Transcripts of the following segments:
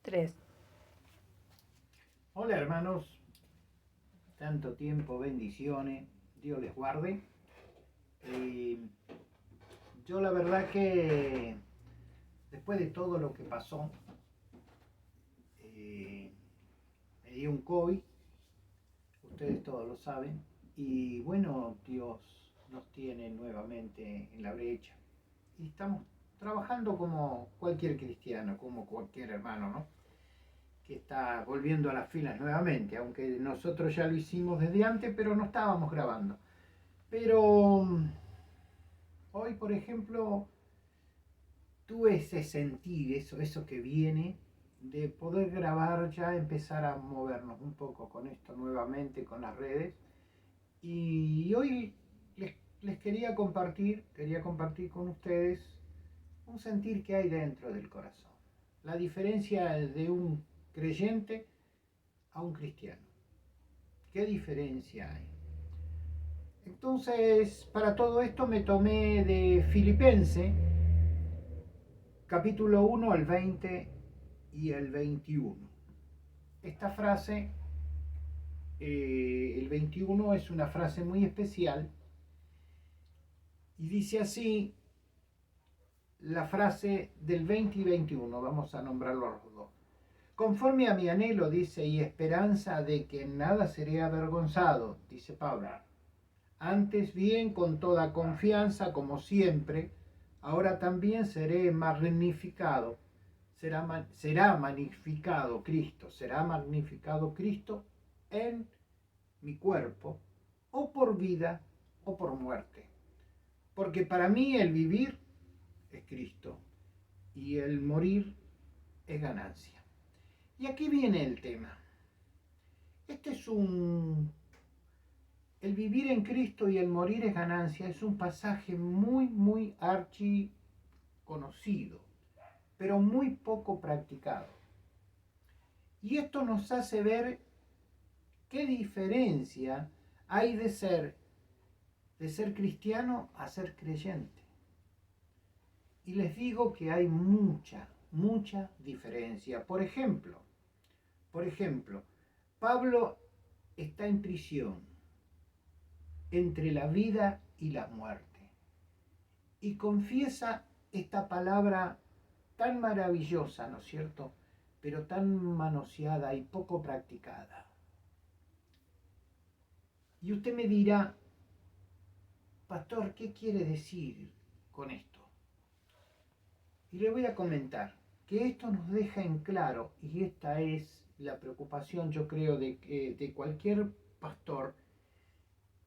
Tres. Hola hermanos, tanto tiempo, bendiciones, Dios les guarde. Eh, yo la verdad que después de todo lo que pasó, eh, me dio un COVID, ustedes todos lo saben, y bueno, Dios nos tiene nuevamente en la brecha. Y estamos trabajando como cualquier cristiano, como cualquier hermano, ¿no? Que está volviendo a las filas nuevamente, aunque nosotros ya lo hicimos desde antes, pero no estábamos grabando. Pero hoy, por ejemplo, tuve ese sentir, eso que viene, de poder grabar, ya empezar a movernos un poco con esto nuevamente, con las redes. Y hoy les quería compartir con ustedes un sentir que hay dentro del corazón. La diferencia de un creyente a un cristiano. ¿Qué diferencia hay? Entonces, para todo esto me tomé de Filipense, capítulo 1 al 20 y el 21. Esta frase, el 21 es una frase muy especial y dice así, la frase del 20 y 21, vamos a nombrarlo los dos. Conforme a mi anhelo, dice, y esperanza de que en nada seré avergonzado, dice Pablo. Antes bien, con toda confianza, como siempre, ahora también seré magnificado. Será magnificado Cristo en mi cuerpo, o por vida o por muerte. Porque para mí el vivir es Cristo y el morir es ganancia. Y aquí viene el tema. Este es El vivir en Cristo y el morir es ganancia, es un pasaje muy archi conocido, pero muy poco practicado. Y esto nos hace ver qué diferencia hay de ser cristiano a ser creyente. Y les digo que hay mucha diferencia. Por ejemplo, Pablo está en prisión entre la vida y la muerte. Y confiesa esta palabra tan maravillosa, ¿no es cierto? Pero tan manoseada y poco practicada. Y usted me dirá, pastor, ¿qué quiere decir con esto? Y le voy a comentar que esto nos deja en claro, y esta es la preocupación, yo creo, de cualquier pastor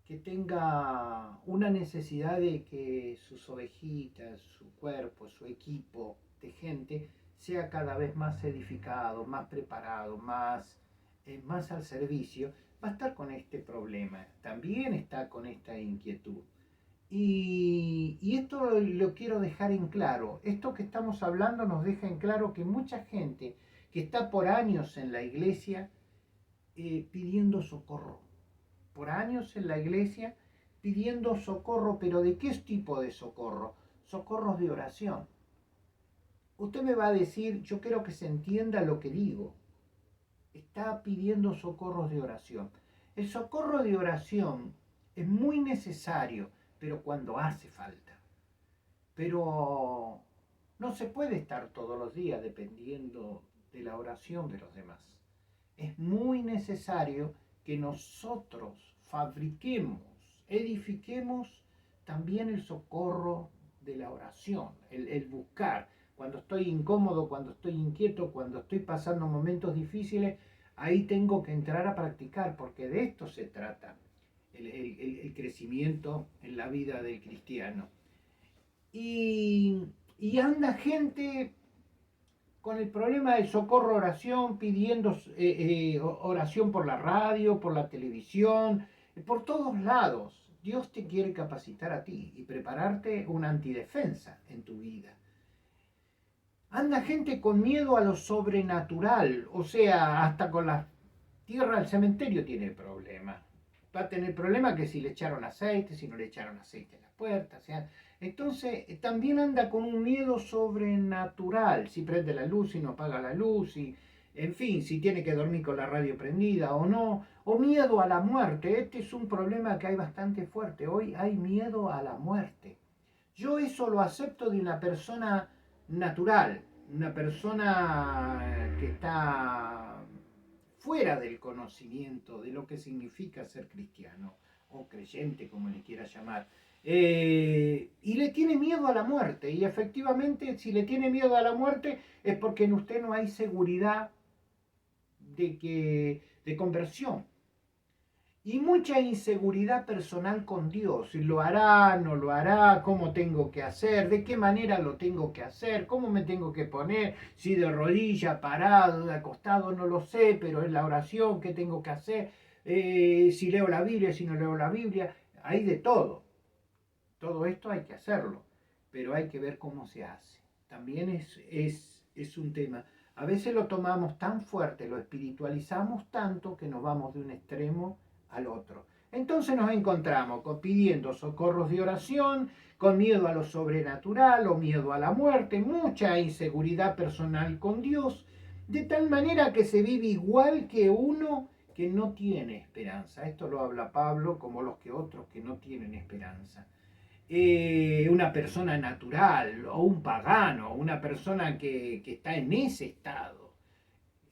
que tenga una necesidad de que sus ovejitas, su cuerpo, su equipo de gente sea cada vez más edificado, más preparado, más al servicio, va a estar con este problema, también está con esta inquietud. Y esto lo quiero dejar en claro, esto que estamos hablando nos deja en claro que mucha gente que está por años en la iglesia pidiendo socorro, por años en la iglesia pidiendo socorro, pero ¿de qué tipo de socorro? Socorros de oración. Usted me va a decir, yo quiero que se entienda lo que digo. Está pidiendo socorros de oración. El socorro de oración es muy necesario, pero cuando hace falta. Pero no se puede estar todos los días dependiendo de la oración de los demás. Es muy necesario que nosotros fabriquemos, edifiquemos también el socorro de la oración, el buscar. Cuando estoy incómodo, cuando estoy inquieto, cuando estoy pasando momentos difíciles, ahí tengo que entrar a practicar, porque de esto se trata el crecimiento en la vida del cristiano. Y anda gente con el problema del socorro oración, pidiendo oración por la radio, por la televisión, por todos lados. Dios te quiere capacitar a ti y prepararte una antidefensa en tu vida. Anda gente con miedo a lo sobrenatural, o sea, hasta con la tierra del cementerio tiene problema. Va a tener problema que si le echaron aceite, si no le echaron aceite en la puerta, o sea, Entonces también anda con un miedo sobrenatural, si prende la luz, si no apaga la luz, en fin, si tiene que dormir con la radio prendida o no, o miedo a la muerte. Este es un problema que hay bastante fuerte. Hoy hay miedo a la muerte. Yo eso lo acepto de una persona natural, una persona que está fuera del conocimiento de lo que significa ser cristiano o creyente, como le quiera llamar. Y le tiene miedo a la muerte. Y efectivamente, si le tiene miedo a la muerte, es porque en usted no hay seguridad de conversión. Y mucha inseguridad personal con Dios. Si lo hará, no lo hará, cómo tengo que hacer, de qué manera lo tengo que hacer, cómo me tengo que poner, si de rodilla, parado, de acostado, no lo sé, pero es la oración, qué tengo que hacer, si leo la Biblia, si no leo la Biblia, hay de todo. Todo esto hay que hacerlo, pero hay que ver cómo se hace. También es un tema. A veces lo tomamos tan fuerte, lo espiritualizamos tanto que nos vamos de un extremo al otro. Entonces nos encontramos pidiendo socorros de oración, con miedo a lo sobrenatural o miedo a la muerte, mucha inseguridad personal con Dios, de tal manera que se vive igual que uno que no tiene esperanza. Esto lo habla Pablo como los que otros que no tienen esperanza. Una persona natural o un pagano, una persona que está en ese estado,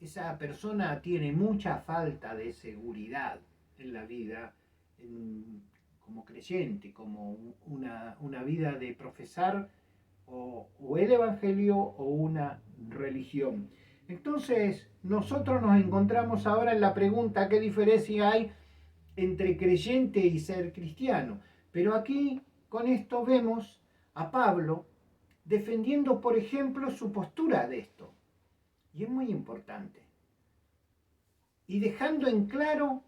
esa persona tiene mucha falta de seguridad en la vida, como creyente, como una vida de profesar o el Evangelio o una religión. Entonces, nosotros nos encontramos ahora en la pregunta, ¿qué diferencia hay entre creyente y ser cristiano? Pero aquí, con esto, vemos a Pablo defendiendo, por ejemplo, su postura de esto. Y es muy importante. Y dejando en claro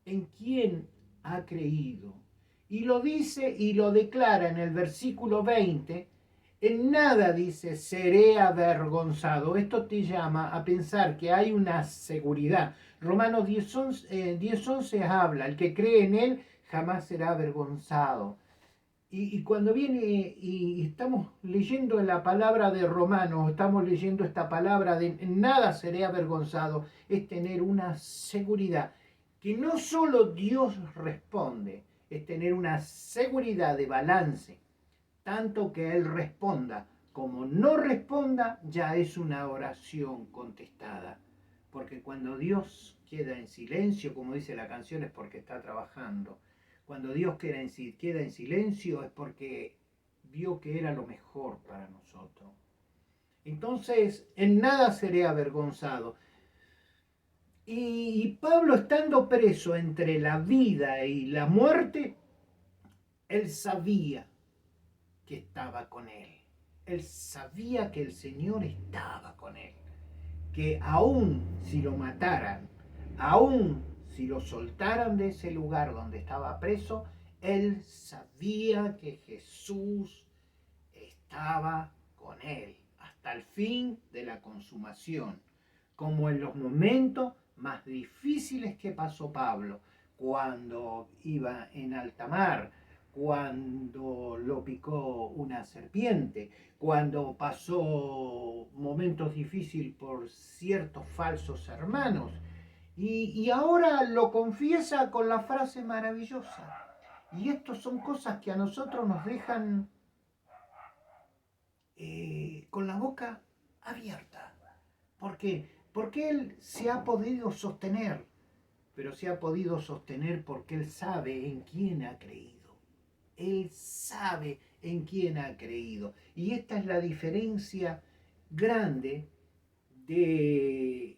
en quién ha creído. Y lo dice y lo declara en el versículo 20. En nada dice, seré avergonzado. Esto te llama a pensar que hay una seguridad. Romanos 10:11 habla, el que cree en él jamás será avergonzado. Y cuando viene y estamos leyendo la palabra de Romanos, estamos leyendo esta palabra de en nada seré avergonzado, es tener una seguridad que no solo Dios responde, es tener una seguridad de balance, tanto que Él responda como no responda, ya es una oración contestada. Porque cuando Dios queda en silencio, como dice la canción, es porque está trabajando. Cuando Dios queda en silencio es porque vio que era lo mejor para nosotros. Entonces, en nada seré avergonzado. Y Pablo, estando preso entre la vida y la muerte, él sabía que estaba con él. Él sabía que el Señor estaba con él. Que aún si lo mataran, aún si lo soltaran de ese lugar donde estaba preso, él sabía que Jesús estaba con él hasta el fin de la consumación, como en los momentos más difíciles que pasó Pablo, cuando iba en alta mar, cuando lo picó una serpiente, cuando pasó momentos difíciles por ciertos falsos hermanos. Y ahora lo confiesa con la frase maravillosa. Y esto son cosas que a nosotros nos dejan con la boca abierta. ¿Por qué? Porque él se ha podido sostener, pero se ha podido sostener porque él sabe en quién ha creído. Él sabe en quién ha creído. Y esta es la diferencia grande de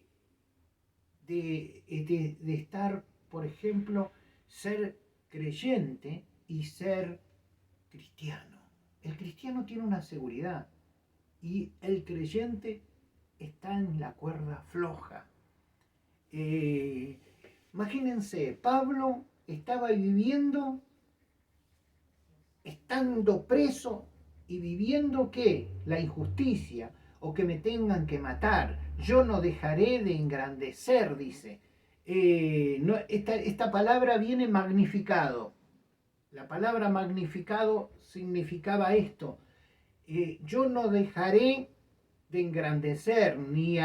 estar, por ejemplo, ser creyente y ser cristiano. El cristiano tiene una seguridad y el creyente está en la cuerda floja. Imagínense, Pablo estaba viviendo, estando preso y viviendo ¿qué? La injusticia o que me tengan que matar. Yo no dejaré de engrandecer, dice. Esta palabra viene magnificado. La palabra magnificado significaba esto. Yo no dejaré de engrandecer, ni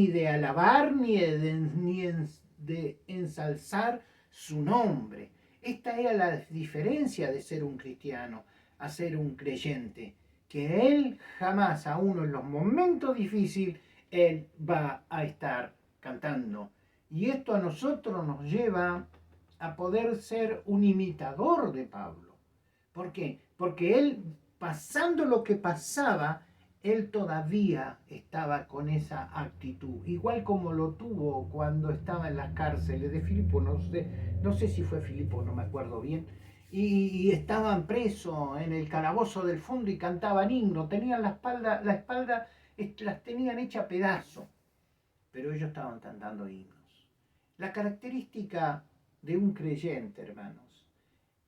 de alabar, de ensalzar su nombre. Esta era la diferencia de ser un cristiano a ser un creyente, que él jamás, aún en los momentos difíciles, él va a estar cantando. Y esto a nosotros nos lleva a poder ser un imitador de Pablo. ¿Por qué? Porque él, pasando lo que pasaba, él todavía estaba con esa actitud, igual como lo tuvo cuando estaba en las cárceles de Filipo, no sé si fue Filipo, no me acuerdo bien, y estaban presos en el calabozo del fondo y cantaban himno, tenían la espalda las tenían hecha pedazo, pero ellos estaban cantando himnos. La característica de un creyente, hermanos,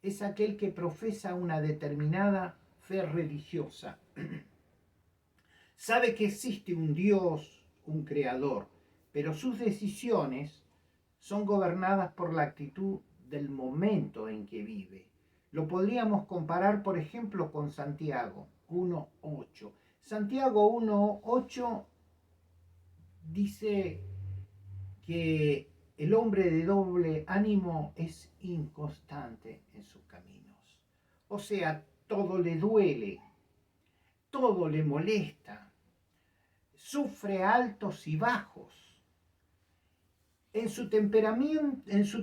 es aquel que profesa una determinada fe religiosa. Sabe que existe un Dios, un creador, pero sus decisiones son gobernadas por la actitud del momento en que vive. Lo podríamos comparar, por ejemplo, con Santiago 1.8. Santiago 1.8 dice que el hombre de doble ánimo es inconstante en sus caminos. O sea, todo le duele, todo le molesta, sufre altos y bajos. En su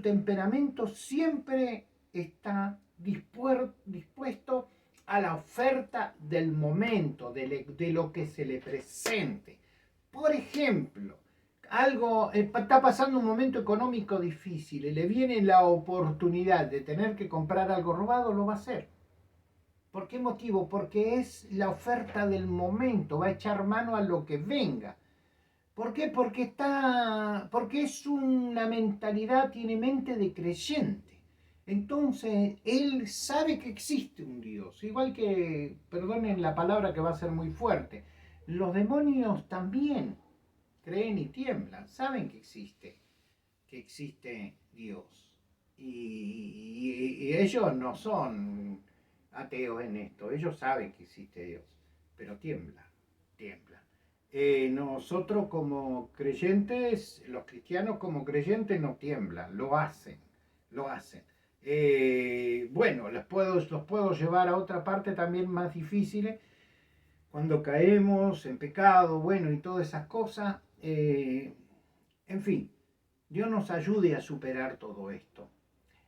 temperamento siempre está dispuesto a la oferta del momento, de lo que se le presente. Por ejemplo, está pasando un momento económico difícil y le viene la oportunidad de tener que comprar algo robado, lo va a hacer. ¿Por qué motivo? Porque es la oferta del momento, va a echar mano a lo que venga. ¿Por qué? Porque es una mentalidad, tiene mente de creyente. Entonces, él sabe que existe un Dios. Igual que, perdonen la palabra que va a ser muy fuerte, los demonios también creen y tiemblan, saben que existe Dios. Y ellos no son ateos en esto, ellos saben que existe Dios, pero tiemblan. Nosotros como creyentes, los cristianos como creyentes no tiemblan, lo hacen. Bueno, los puedo llevar a otra parte también más difícil, cuando caemos en pecado, bueno, y todas esas cosas. En fin, Dios nos ayude a superar todo esto.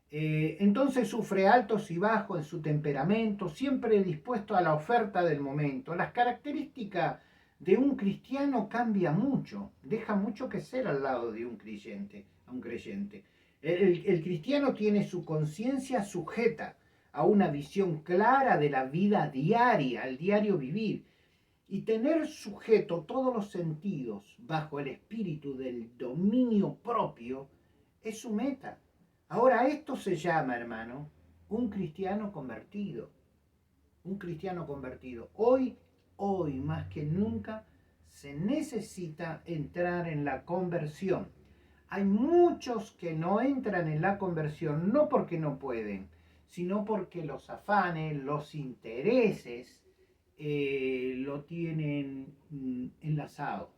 Entonces sufre altos y bajos en su temperamento, siempre dispuesto a la oferta del momento. Las características de un cristiano cambian mucho, deja mucho que ser al lado de un creyente, a un creyente. El cristiano tiene su conciencia sujeta a una visión clara de la vida diaria, al diario vivir, y tener sujeto todos los sentidos bajo el espíritu del dominio propio es su meta. Ahora esto se llama, hermano, un cristiano convertido. Un cristiano convertido. Hoy más que nunca se necesita entrar en la conversión. Hay muchos que no entran en la conversión no porque no pueden, sino porque los afanes, los intereses lo tienen enlazado.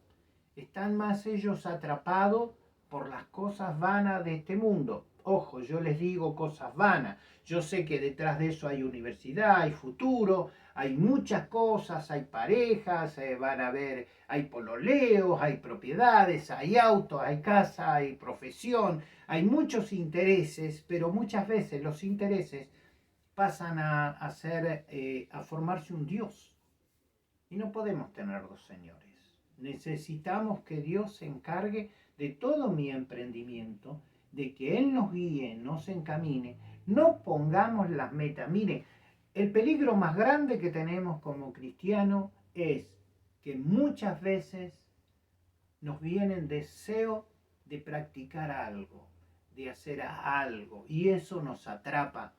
Están más ellos atrapados por las cosas vanas de este mundo. Ojo, yo les digo cosas vanas. Yo sé que detrás de eso hay universidad, hay futuro, hay muchas cosas, hay parejas, van a ver, hay pololeos, hay propiedades, hay autos, hay casa, hay profesión, hay muchos intereses, pero muchas veces los intereses pasan a formarse un Dios. Y no podemos tener dos señores. Necesitamos que Dios se encargue de todo mi emprendimiento, de que Él nos guíe, nos encamine. No pongamos las metas. Mire, el peligro más grande que tenemos como cristianos es que muchas veces nos vienen deseo de practicar algo, de hacer algo, y eso nos atrapa.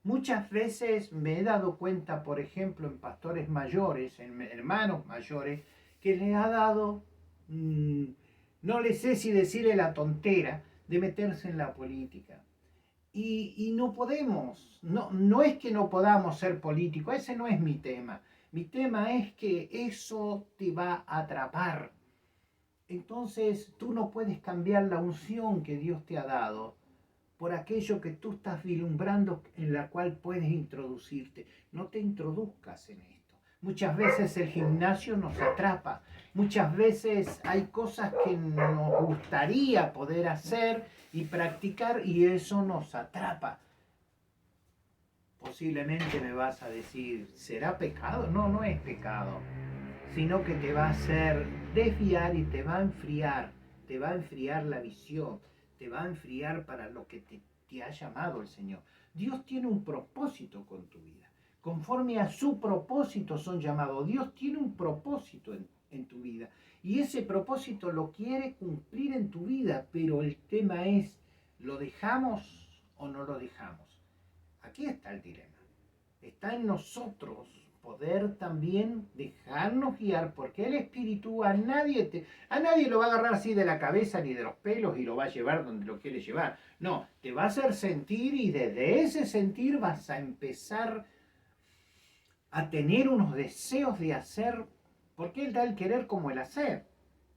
Muchas veces me he dado cuenta, por ejemplo, en pastores mayores, en hermanos mayores, que les ha dado, no les sé si decirle la tontera, de meterse en la política. Y no podemos, no es que no podamos ser políticos, ese no es mi tema. Mi tema es que eso te va a atrapar. Entonces tú no puedes cambiar la unción que Dios te ha dado por aquello que tú estás vislumbrando en la cual puedes introducirte. No te introduzcas en esto. Muchas veces el gimnasio nos atrapa. Muchas veces hay cosas que nos gustaría poder hacer y practicar y eso nos atrapa. Posiblemente me vas a decir, ¿será pecado? No, no es pecado, sino que te va a hacer desviar y te va a enfriar la visión, te va a enfriar para lo que te ha llamado el Señor. Dios tiene un propósito con tu vida. Conforme a su propósito son llamados. Dios tiene un propósito en tu vida. Y ese propósito lo quiere cumplir en tu vida, pero el tema es, ¿lo dejamos o no lo dejamos? Aquí está el dilema. Está en nosotros poder también dejarnos guiar, porque el Espíritu a nadie lo va a agarrar así de la cabeza ni de los pelos y lo va a llevar donde lo quiere llevar. No, te va a hacer sentir y desde ese sentir vas a empezar a tener unos deseos de hacer, porque Él da el querer como el hacer.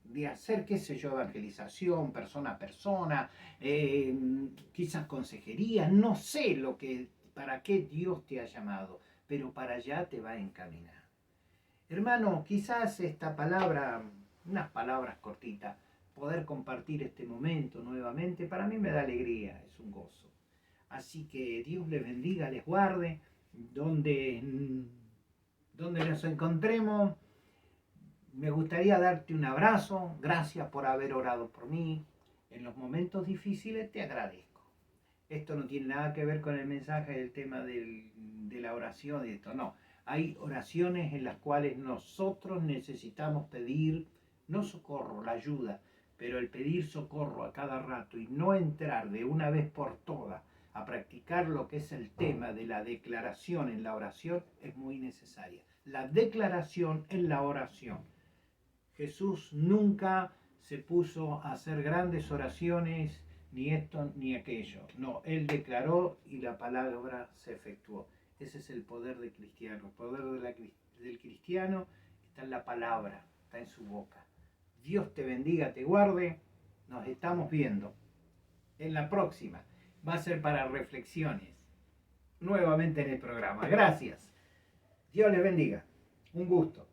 De hacer, qué sé yo, evangelización, persona a persona, quizás consejería, no sé para qué Dios te ha llamado, pero para allá te va a encaminar. Hermano, quizás esta palabra, unas palabras cortitas, poder compartir este momento nuevamente, para mí me da alegría, es un gozo. Así que Dios les bendiga, les guarde, donde nos encontremos. Me gustaría darte un abrazo, gracias por haber orado por mí. En los momentos difíciles te agradezco. Esto no tiene nada que ver con el mensaje del tema de la oración y esto, no. Hay oraciones en las cuales nosotros necesitamos pedir, no socorro, la ayuda, pero el pedir socorro a cada rato y no entrar de una vez por todas a practicar lo que es el tema de la declaración en la oración es muy necesaria. La declaración en la oración. Jesús nunca se puso a hacer grandes oraciones, ni esto ni aquello. No, Él declaró y la palabra se efectuó. Ese es el poder del cristiano. El poder del cristiano está en la palabra, está en su boca. Dios te bendiga, te guarde. Nos estamos viendo en la próxima. Va a ser para reflexiones. Nuevamente en el programa. Gracias. Dios les bendiga. Un gusto.